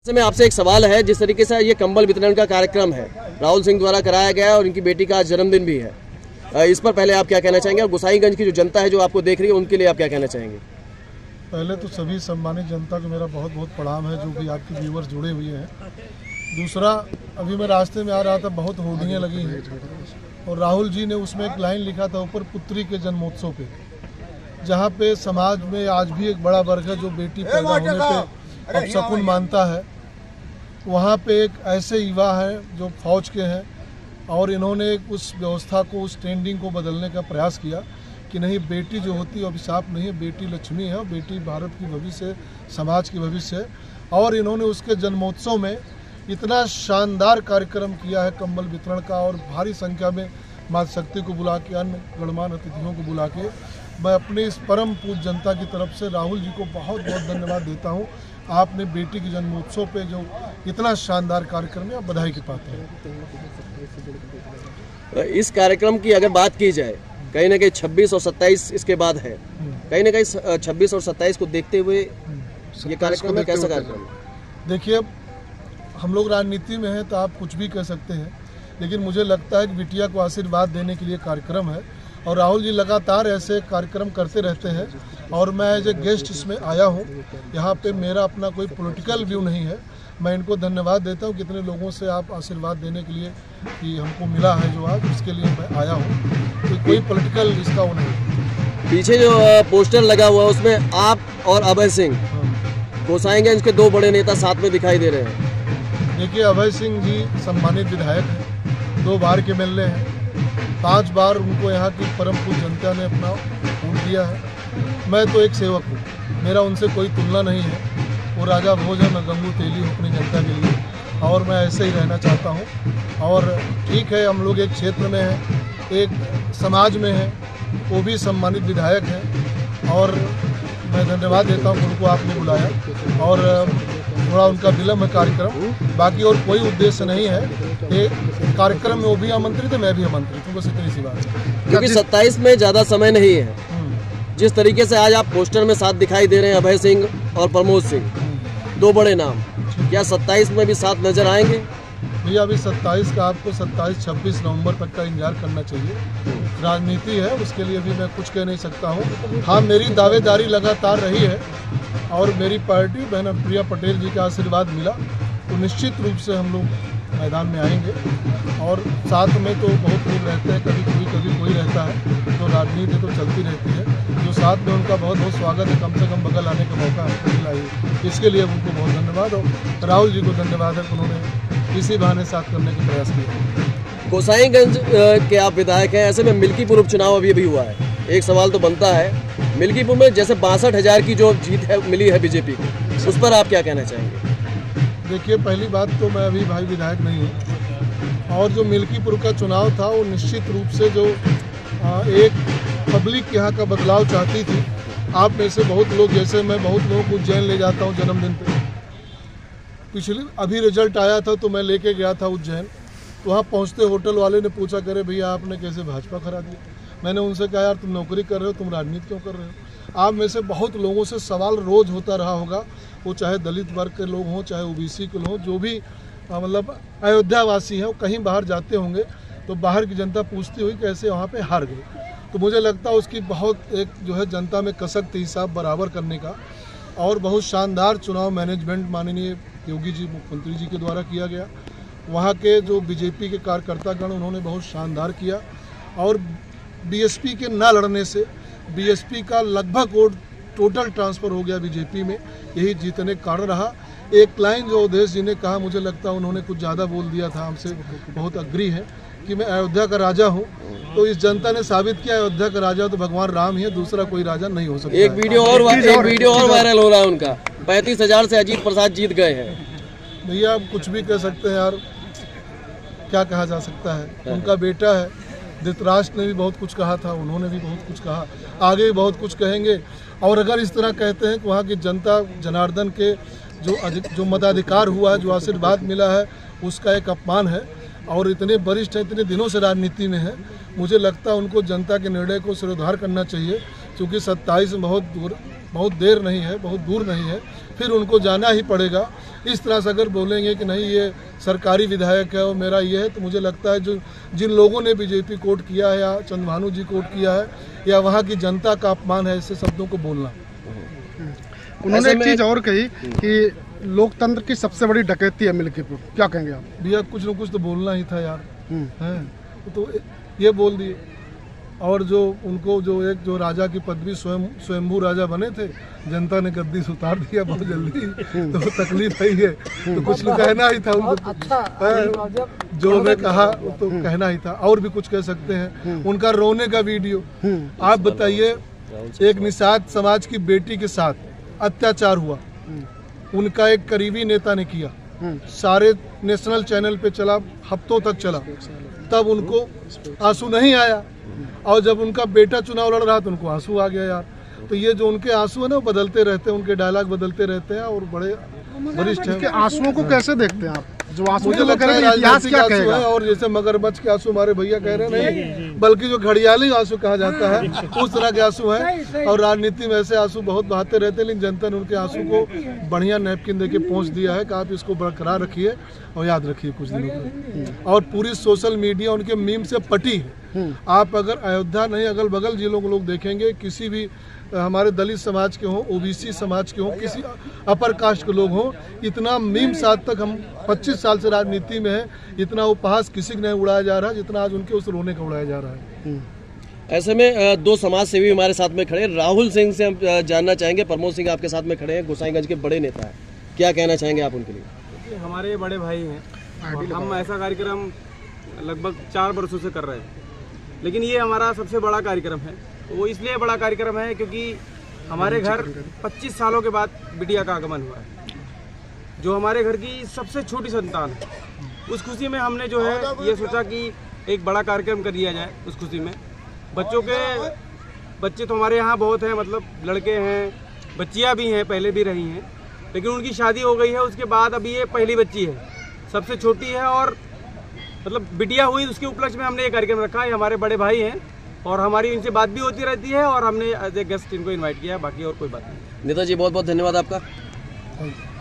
ऐसे में आपसे एक सवाल है, जिस तरीके से ये कंबल वितरण का कार्यक्रम है राहुल सिंह द्वारा कराया गया है और इनकी बेटी का आज जन्मदिन भी है, इस पर पहले आप क्या कहना चाहेंगे और गोसाईगंज की जो जनता है जो आपको देख रही है उनके लिए आप क्या कहना चाहेंगे? पहले तो सभी सम्मानित जनता को मेरा बहुत बहुत प्रणाम है, जो भी आपके व्यूअर्स जुड़े हुए हैं। दूसरा, अभी मैं रास्ते में आ रहा था, बहुत होर्डिंगें लगी हैं और राहुल जी ने उसमें एक लाइन लिखा था ऊपर, पुत्री के जन्मोत्सव पे, जहाँ पे समाज में आज भी एक बड़ा वर्ग है जो बेटी पैदा होने पे अपशकुन मानता है। वहाँ पे एक ऐसे युवा हैं जो फौज के हैं और इन्होंने उस व्यवस्था को, उस ट्रेंडिंग को बदलने का प्रयास किया कि नहीं, बेटी जो होती है अभिशाप नहीं है, बेटी लक्ष्मी है और बेटी भारत की भविष्य है, समाज की भविष्य है। और इन्होंने उसके जन्मोत्सव में इतना शानदार कार्यक्रम किया है कंबल वितरण का, और भारी संख्या में माता शक्ति को बुला के, अन्य गणमान्य अतिथियों को बुला के मैं अपनी इस परम पूज्य जनता की तरफ से राहुल जी को बहुत बहुत धन्यवाद देता हूँ। आपने बेटी के जन्मोत्सव पे जो इतना शानदार कार्यक्रम है, आप बधाई के पात्र हैं। इस कार्यक्रम की अगर बात की जाए, कहीं ना कहीं 26 और 27 इसके बाद है, कहीं ना कहीं 26 और 27 को देखते हुए ये कार्यक्रम है, कैसा कार्यक्रम है? देखिए, हम लोग राजनीति में हैं तो आप कुछ भी कह सकते हैं, लेकिन मुझे लगता है कि बिटिया को आशीर्वाद देने के लिए कार्यक्रम है और राहुल जी लगातार ऐसे कार्यक्रम करते रहते हैं और मैं एज ए गेस्ट इसमें आया हूँ। यहाँ पे मेरा अपना कोई पॉलिटिकल व्यू नहीं है, मैं इनको धन्यवाद देता हूँ कितने लोगों से आप आशीर्वाद देने के लिए कि हमको मिला है जो आज, इसके लिए मैं आया हूँ। तो कोई पॉलिटिकल इसका वो नहीं। पीछे जो पोस्टर लगा हुआ है उसमें आप और अभय सिंह, गोसाईगंज के दो बड़े नेता साथ में दिखाई दे रहे हैं। देखिए, अभय सिंह जी सम्मानित विधायक हैं, 2 बार के एमएलए हैं, 5 बार उनको यहाँ की परम पूज्य जनता ने अपना वोट दिया है। मैं तो एक सेवक हूँ, मेरा उनसे कोई तुलना नहीं है। वो राजा भोज है, मैं गंगू तेली हूँ अपनी जनता के लिए, और मैं ऐसे ही रहना चाहता हूँ। और ठीक है, हम लोग एक क्षेत्र में हैं, एक समाज में हैं, वो भी सम्मानित विधायक हैं और मैं धन्यवाद देता हूँ उनको आपने बुलाया। और थोड़ा उनका विलम्ब है कार्यक्रम, बाकी और कोई उद्देश्य नहीं है। ये कार्यक्रम में वो भी आमंत्रित है, मैं भी आमंत्रित हूँ, बस इतनी सी बात है। क्योंकि 27 में ज़्यादा समय नहीं है। जिस तरीके से आज आप पोस्टर में साथ दिखाई दे रहे हैं, अभय सिंह और प्रमोद सिंह, 2 बड़े नाम, क्या 27 में भी साथ नजर आएंगे? भैया, अभी 27 का आपको 27-26 नवंबर तक का इंतजार करना चाहिए। राजनीति है, उसके लिए भी मैं कुछ कह नहीं सकता हूँ। हाँ, मेरी दावेदारी लगातार रही है और मेरी पार्टी बहन प्रिया पटेल जी का आशीर्वाद मिला तो निश्चित रूप से हम लोग मैदान में आएंगे। और साथ में तो बहुत लोग रहते हैं, कभी कोई रहता है, तो राजनीति तो चलती रहती है। जो साथ में, उनका बहुत बहुत स्वागत है, कम से कम बगल आने का मौका हमको मिला है, इसके लिए उनको बहुत धन्यवाद। और राहुल जी को धन्यवाद है, उन्होंने इसी बहाने साथ करने का प्रयास किया। गोसाईगंज के आप विधायक हैं, ऐसे में मिल्कीपुर उपचुनाव अभी हुआ है। एक सवाल तो बनता है, मिल्कीपुर में जैसे 62,000 की जो जीत है मिली है बीजेपी को, उस पर आप क्या कहना चाहेंगे? देखिए, पहली बात तो मैं अभी भाई विधायक नहीं हूँ और जो मिल्कीपुर का चुनाव था वो निश्चित रूप से जो एक पब्लिक यहाँ का बदलाव चाहती थी। आप में से बहुत लोग, जैसे मैं बहुत लोगों को उज्जैन ले जाता हूँ जन्मदिन पे, अभी रिजल्ट आया था तो मैं लेके गया था उज्जैन। वहाँ पहुँचते होटल वाले ने पूछा, करे भैया आपने कैसे भाजपा करा दिया? मैंने उनसे कहा, यार तुम नौकरी कर रहे हो, तुम राजनीति क्यों कर रहे हो? आप में से बहुत लोगों से सवाल रोज होता रहा होगा, वो चाहे दलित वर्ग के लोग हों, चाहे ओबीसी के लोग हों, जो भी मतलब अयोध्यावासी हैं, वो कहीं बाहर जाते होंगे तो बाहर की जनता पूछती हुई कैसे वहाँ पे हार गए। तो मुझे लगता है उसकी बहुत एक जो है जनता में कसक थी हिसाब बराबर करने का, और बहुत शानदार चुनाव मैनेजमेंट माननीय योगी जी मुख्यमंत्री जी के द्वारा किया गया। वहाँ के जो बीजेपी के कार्यकर्तागण, उन्होंने बहुत शानदार किया और बीएसपी के ना लड़ने से बीएसपी का लगभग वोट टोटल ट्रांसफ़र हो गया बीजेपी में, यही जीतने का कारण रहा। एक लाइन जो अवधेश जी ने कहा, मुझे लगता है उन्होंने कुछ ज़्यादा बोल दिया था, हमसे बहुत अग्री है कि मैं अयोध्या का राजा हूँ। तो इस जनता ने साबित किया, अयोध्या का राजा तो भगवान राम ही है, दूसरा कोई राजा नहीं हो सकता। एक वीडियो और वायरल हो रहा है उनका, 35,000 से अजीत प्रसाद जीत गए हैं। भैया, आप कुछ भी कह सकते हैं यार, क्या कहा जा सकता है? उनका बेटा है, धृतराष्ट्र ने भी बहुत कुछ कहा था, उन्होंने भी बहुत कुछ कहा, आगे भी बहुत कुछ कहेंगे। और अगर इस तरह कहते हैं कि वहाँ की जनता, जनार्दन के जो मताधिकार हुआ है, जो आशीर्वाद मिला है, उसका एक अपमान है। और इतने वरिष्ठ हैं, इतने दिनों से राजनीति में हैं, मुझे लगता है उनको जनता के निर्णय को सिरोधार करना चाहिए, क्योंकि 27 में बहुत देर नहीं है, बहुत दूर नहीं है। फिर उनको जाना ही पड़ेगा। इस तरह से अगर बोलेंगे कि नहीं ये सरकारी विधायक है और मेरा ये है, तो मुझे लगता है जो जिन लोगों ने बीजेपी कोट किया है या चंद्रभानु जी कोट किया है या वहाँ की जनता का अपमान है ऐसे शब्दों को बोलना। उन्होंने एक चीज़ और कही कि लोकतंत्र की सबसे बड़ी डकैती है मिल्कीपुर, क्या कहेंगे आप? भैया कुछ न कुछ तो बोलना ही था यार, हैं तो ये बोल दिए। और जो उनको जो राजा की पदवी स्वयंभू राजा बने थे, जनता ने गद्दी से उतार दिया बहुत जल्दी, तो तकलीफ है है, तो कुछ कहना ही था उनको। जो मैं कहा तो कहना ही था, और भी कुछ कह सकते हैं। उनका रोने का वीडियो, आप बताइए, एक निषाद समाज की बेटी के साथ अत्याचार हुआ, उनका एक करीबी नेता ने किया, सारे नेशनल चैनल पे चला, हफ्तों तक चला, तब उनको आंसू नहीं आया। और जब उनका बेटा चुनाव लड़ रहा तो उनको आंसू आ गया यार। तो ये जो उनके आंसू है ना, वो बदलते रहते हैं, उनके डायलॉग बदलते रहते हैं और बड़े वरिष्ठ हैं। आंसुओं को कैसे देखते हैं आप? जो आंसू मुझे लगता है इतिहास क्या कहेगा? और जैसे मगरमच्छ के आंसू हमारे भैया कह रहे हैं, नहीं बल्कि जो घड़ियाली आंसू कहा जाता है उस तरह के आंसू हैं। और राजनीति में ऐसे आंसू बहुत बहाते रहते हैं, लेकिन जनता ने उनके आंसू को बढ़िया नैपकिन देके पहुँच दिया है कि आप इसको बरकरार रखिए और याद रखिए कुछ दिनों तक। और पूरी सोशल मीडिया उनके मीम से पटी है। आप अगर अयोध्या नहीं, अगल बगल जिलों को लोग देखेंगे, किसी भी हमारे दलित समाज के हों, ओबीसी समाज के हों, किसी अपर कास्ट के लोग हों, इतना मीम साथ तक हम 25 साल से राजनीति में है, इतना उपहास किसी को नहीं उड़ाया जा रहा जितना आज उनके उस रोने का उड़ाया जा रहा है। ऐसे में दो समाज सेवी हमारे साथ में खड़े हैं। राहुल सिंह से हम जानना चाहेंगे। प्रमोद सिंह आपके साथ में खड़े हैं, गोसाईगंज के बड़े नेता हैं, क्या कहना चाहेंगे आप उनके लिए? हमारे बड़े भाई हैं, हम ऐसा कार्यक्रम लगभग 4 वर्षों से कर रहे हैं, लेकिन ये हमारा सबसे बड़ा कार्यक्रम है। वो इसलिए बड़ा कार्यक्रम है क्योंकि हमारे घर 25 सालों के बाद बिटिया का आगमन हुआ है, जो हमारे घर की सबसे छोटी संतान है। उस खुशी में हमने जो है ये सोचा कि एक बड़ा कार्यक्रम कर लिया जाए। उस खुशी में बच्चे तो हमारे यहाँ बहुत हैं, मतलब लड़के हैं, बच्चियाँ भी हैं, पहले भी रही हैं, लेकिन उनकी शादी हो गई है। उसके बाद अभी ये पहली बच्ची है, सबसे छोटी है, और मतलब बिटिया हुई, उसके उपलक्ष्य में हमने ये कार्यक्रम रखा है। हमारे बड़े भाई हैं और हमारी इनसे बात भी होती रहती है, और हमने एज ए गेस्ट इनको इनवाइट किया है, बाकी और कोई बात नहीं। नेताजी बहुत बहुत धन्यवाद आपका।